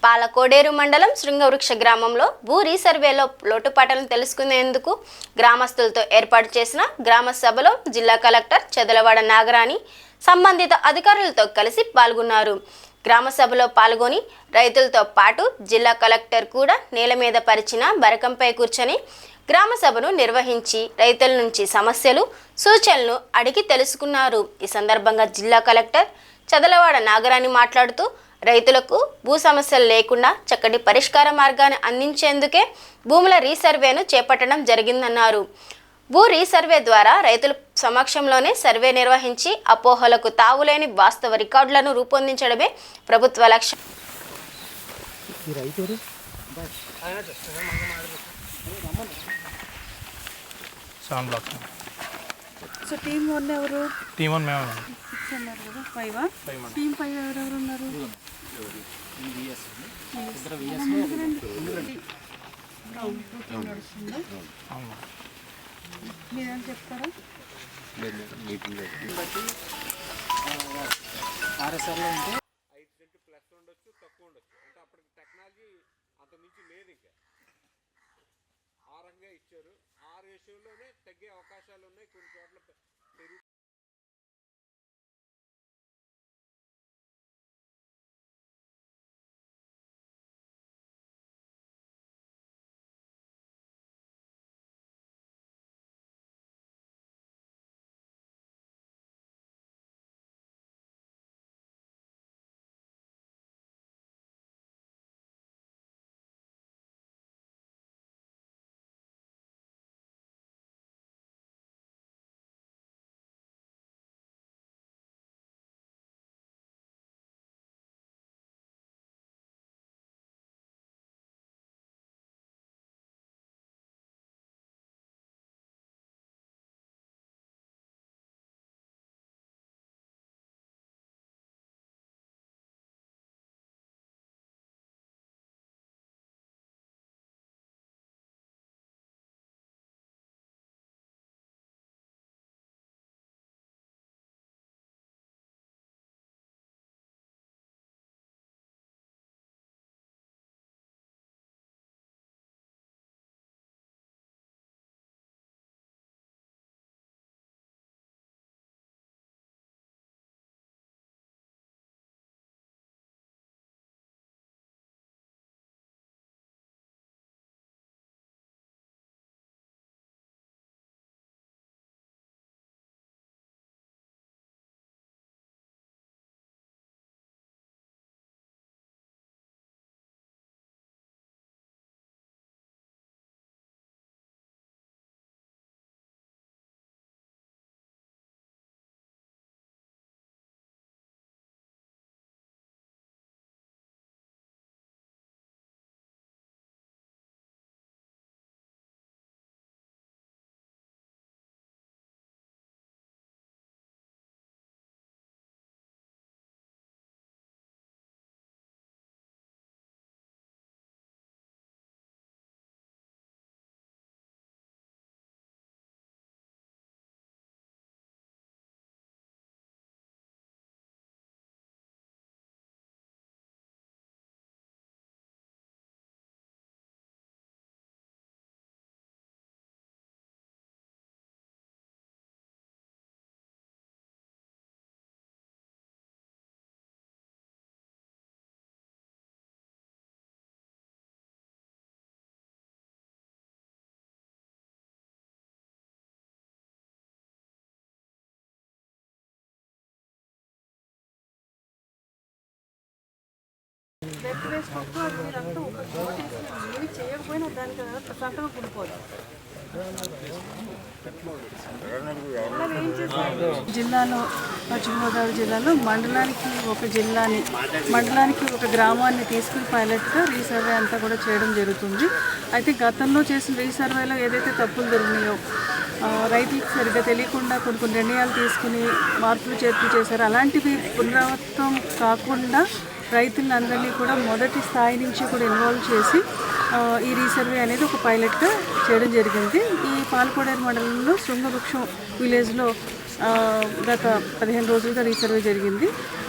పాలకోడేరు మండలం శృంగవృక్ష గ్రామంలో భూ రీసర్వేలో లోటుపాట్లను తెలుసుకునేందుకు గ్రామస్తులతో ఏర్పాటు చేసిన గ్రామ సభలో జిల్లా కలెక్టర్ చెదలవాడ నాగరాణి సంబంధిత అధికారులతో కలిసి పాల్గొన్నారు. గ్రామ సభలో పాల్గొని రైతులతో పాటు జిల్లా కలెక్టర్ కూడా నేల మీద పరిచిన బరకంపై కూర్చొని గ్రామ సభను నిర్వహించి రైతుల నుంచి సమస్యలు, సూచనలు అడిగి తెలుసుకున్నారు. ఈ సందర్భంగా జిల్లా కలెక్టర్ చెదలవాడ నాగరాణి మాట్లాడుతూ రైతులకు భూ సమస్యలు లేకుండా చక్కటి పరిష్కార మార్గాన్ని అందించేందుకే భూముల రీసర్వేను చేపట్టడం జరిగిందన్నారు. భూ రీసర్వే ద్వారా రైతుల సమక్షంలోనే సర్వే నిర్వహించి అపోహలకు తావులేని వాస్తవ రికార్డులను రూపొందించడమే ప్రభుత్వ లక్ష్యం. మీరేం చెప్తారా? ఆర్ఎస్ఆర్లో ఉంటే 5 సెంట్లు ప్లస్ ఉండొచ్చు, తక్కువ ఉండొచ్చు. అంటే అప్పటికి టెక్నాలజీ అంత మించి లేదు. ఇంకా ఆ రకంగా ఇచ్చారు. ఆ రేషియోలోనే తగ్గే అవకాశాలు ఉన్నాయి. కొన్ని చోట్ల పెరుగు చేయకపోయినా దానికి సంతకం కుడిపోదు. జిల్లాలో పశ్చిమ గోదావరి జిల్లాలో మండలానికి ఒక గ్రామాన్ని తీసుకుని పైలట్గా రీసర్వే అంతా కూడా చేయడం జరుగుతుంది. అయితే గతంలో చేసిన రీసర్వేలో ఏదైతే తప్పులు జరిగినాయో, రైతులకు సరిగ్గా తెలియకుండా కొన్ని నిర్ణయాలు తీసుకుని మార్పులు చేర్పులు చేశారు, అలాంటివి పునరావృతం కాకుండా రైతులందరినీ కూడా మొదటి స్థాయి నుంచి కూడా ఇన్వాల్వ్ చేసి ఈ రీసర్వే అనేది ఒక పైలట్గా చేయడం జరిగింది. ఈ పాలకోడేరు మండలంలో శృంగవృక్షం విలేజ్లో గత 15 రోజులుగా రీసర్వే జరిగింది.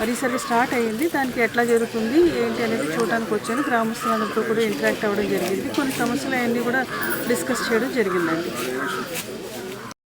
రీసర్వే స్టార్ట్ అయ్యింది. దానికి ఎట్లా జరుగుతుంది ఏంటి అనేది చూడడానికి వచ్చాను. గ్రామస్తులందరితో కూడా ఇంటరాక్ట్ అవ్వడం జరిగింది. కొన్ని సమస్యలు అవన్నీ కూడా డిస్కస్ చేయడం జరిగిందండి.